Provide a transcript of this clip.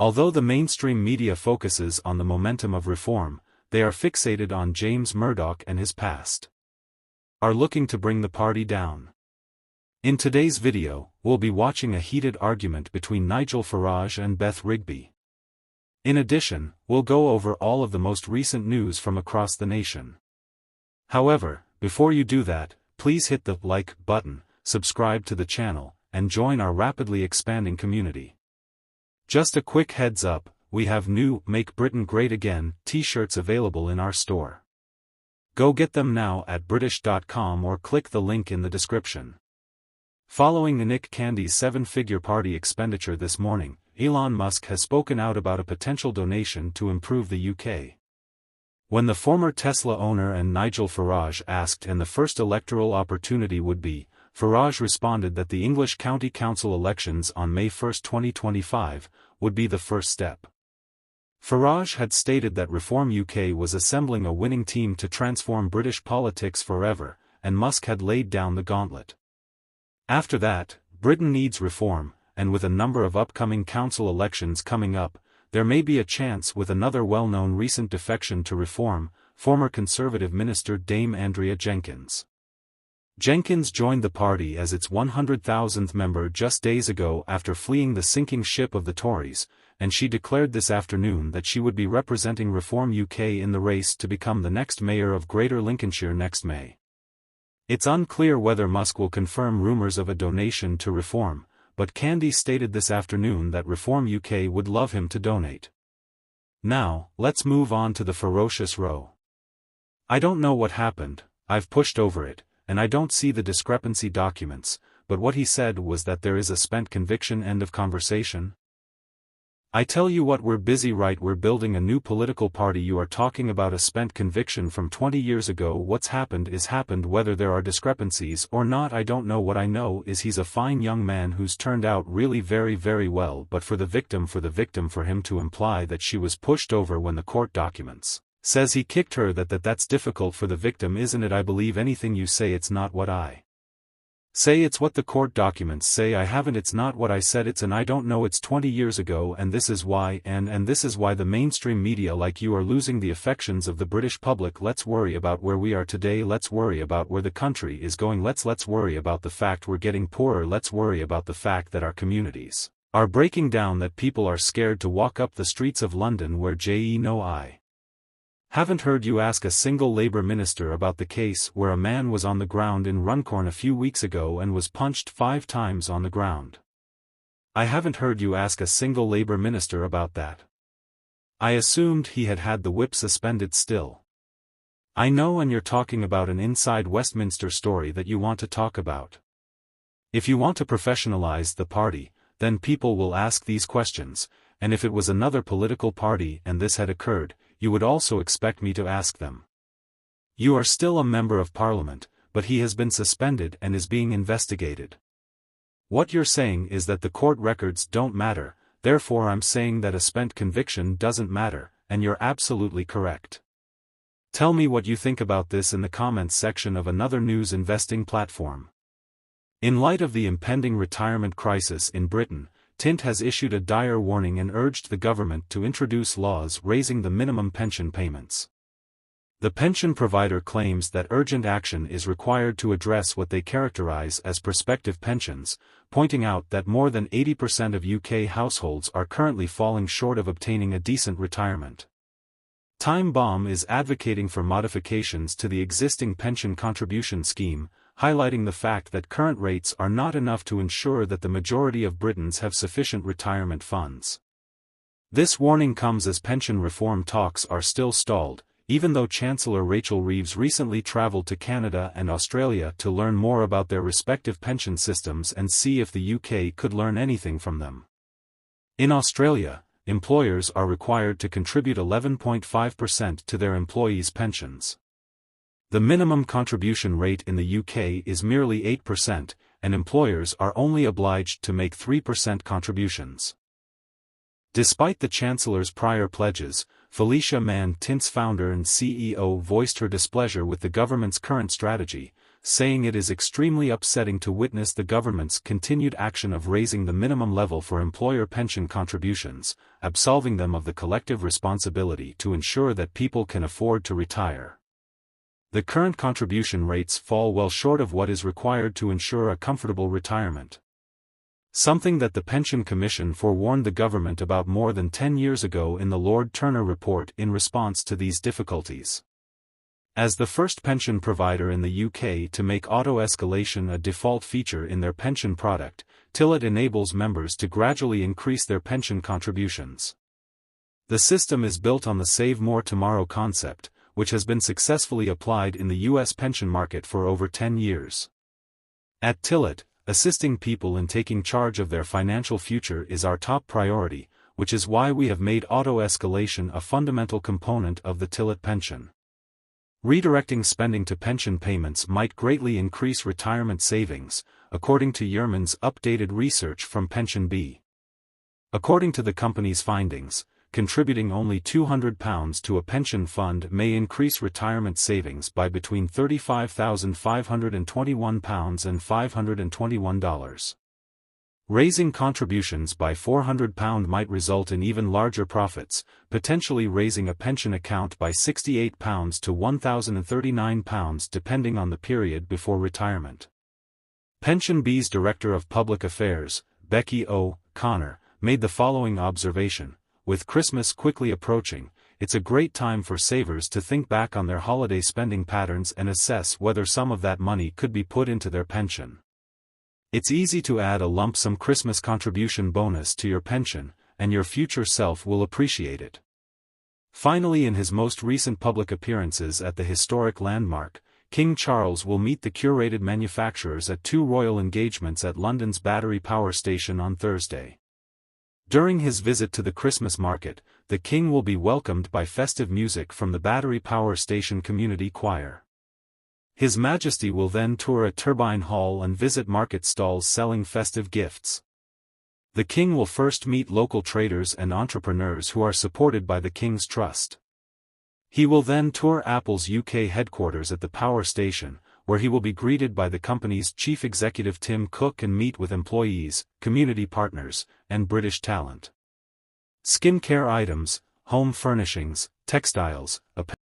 Although the mainstream media focuses on the momentum of reform, they are fixated on James Murdoch and his past. Are looking to bring the party down. In today's video, we'll be watching a heated argument between Nigel Farage and Beth Rigby. In addition, we'll go over all of the most recent news from across the nation. However, before you do that, please hit the like button, subscribe to the channel, and join our rapidly expanding community. Just a quick heads up, we have new Make Britain Great Again t-shirts available in our store. Go get them now at British.com or click the link in the description. Following Nick Candy's seven-figure party expenditure this morning, Elon Musk has spoken out about a potential donation to improve the UK. When the former Tesla owner and Nigel Farage asked and the first electoral opportunity would be, Farage responded that the English County Council elections on May 1, 2025, would be the first step. Farage had stated that Reform UK was assembling a winning team to transform British politics forever, and Musk had laid down the gauntlet. After that, Britain needs reform, and with a number of upcoming council elections coming up, there may be a chance with another well-known recent defection to reform, former Conservative Minister Dame Andrea Jenkyns. Jenkyns joined the party as its 100,000th member just days ago after fleeing the sinking ship of the Tories, and she declared this afternoon that she would be representing Reform UK in the race to become the next mayor of Greater Lincolnshire next May. It's unclear whether Musk will confirm rumours of a donation to Reform, but Candy stated this afternoon that Reform UK would love him to donate. Now, let's move on to the ferocious row. I don't know what happened, I've pushed over it, and I don't see the discrepancy documents, but what he said was that there is a spent conviction. End of conversation. I tell you what, we're busy, right? We're building a new political party. You are talking about a spent conviction from 20 years ago. What's happened is happened, whether there are discrepancies or not I don't know. What I know is he's a fine young man who's turned out really very very well, but for the victim for him to imply that she was pushed over when the court documents says he kicked her, that's difficult for the victim, isn't it? I believe anything you say. It's not what I say, it's what the court documents say. I haven't, it's not what I said, it's an I don't know, it's 20 years ago, and this is why, and this is why the mainstream media like you are losing the affections of the British public. Let's worry about where we are today, let's worry about where the country is going, let's worry about the fact we're getting poorer, let's worry about the fact that our communities are breaking down, that people are scared to walk up the streets of London where I haven't heard you ask a single Labour minister about the case where a man was on the ground in Runcorn a few weeks ago and was punched 5 times on the ground. I haven't heard you ask a single Labour minister about that. I assumed he had the whip suspended still. I know, and you're talking about an inside Westminster story that you want to talk about. If you want to professionalize the party, then people will ask these questions, and if it was another political party and this had occurred, you would also expect me to ask them. You are still a member of Parliament, but he has been suspended and is being investigated. What you're saying is that the court records don't matter, therefore I'm saying that a spent conviction doesn't matter, and you're absolutely correct. Tell me what you think about this in the comments section of another news investing platform. In light of the impending retirement crisis in Britain, Tint has issued a dire warning and urged the government to introduce laws raising the minimum pension payments. The pension provider claims that urgent action is required to address what they characterize as prospective pensions, pointing out that more than 80% of UK households are currently falling short of obtaining a decent retirement. Time Bomb is advocating for modifications to the existing pension contribution scheme, highlighting the fact that current rates are not enough to ensure that the majority of Britons have sufficient retirement funds. This warning comes as pension reform talks are still stalled, even though Chancellor Rachel Reeves recently travelled to Canada and Australia to learn more about their respective pension systems and see if the UK could learn anything from them. In Australia, employers are required to contribute 11.5% to their employees' pensions. The minimum contribution rate in the UK is merely 8%, and employers are only obliged to make 3% contributions. Despite the Chancellor's prior pledges, Felicia Mann, Tint's founder and CEO, voiced her displeasure with the government's current strategy, saying it is extremely upsetting to witness the government's continued action of raising the minimum level for employer pension contributions, absolving them of the collective responsibility to ensure that people can afford to retire. The current contribution rates fall well short of what is required to ensure a comfortable retirement. Something that the Pension Commission forewarned the government about more than 10 years ago in the Lord Turner report in response to these difficulties. As the first pension provider in the UK to make auto-escalation a default feature in their pension product, Tillet enables members to gradually increase their pension contributions. The system is built on the Save More Tomorrow concept, which has been successfully applied in the US pension market for over 10 years. At Tillet, assisting people in taking charge of their financial future is our top priority, which is why we have made auto-escalation a fundamental component of the Tillet pension. Redirecting spending to pension payments might greatly increase retirement savings, according to Yerman's updated research from Pension B. According to the company's findings, contributing only £200 to a pension fund may increase retirement savings by between £35,521 and $521. Raising contributions by £400 might result in even larger profits, potentially raising a pension account by £68 to £1,039 depending on the period before retirement. Pension B's Director of Public Affairs, Becky O'Connor, made the following observation: with Christmas quickly approaching, it's a great time for savers to think back on their holiday spending patterns and assess whether some of that money could be put into their pension. It's easy to add a lump sum Christmas contribution bonus to your pension, and your future self will appreciate it. Finally, in his most recent public appearances at the historic landmark, King Charles will meet the curated manufacturers at 2 royal engagements at London's Battersea Power Station on Thursday. During his visit to the Christmas market, the King will be welcomed by festive music from the Battersea Power Station Community Choir. His Majesty will then tour a turbine hall and visit market stalls selling festive gifts. The King will first meet local traders and entrepreneurs who are supported by the King's Trust. He will then tour Apple's UK headquarters at the power station, where he will be greeted by the company's chief executive Tim Cook and meet with employees, community partners, and British talent. Skincare items, home furnishings, textiles, apparel,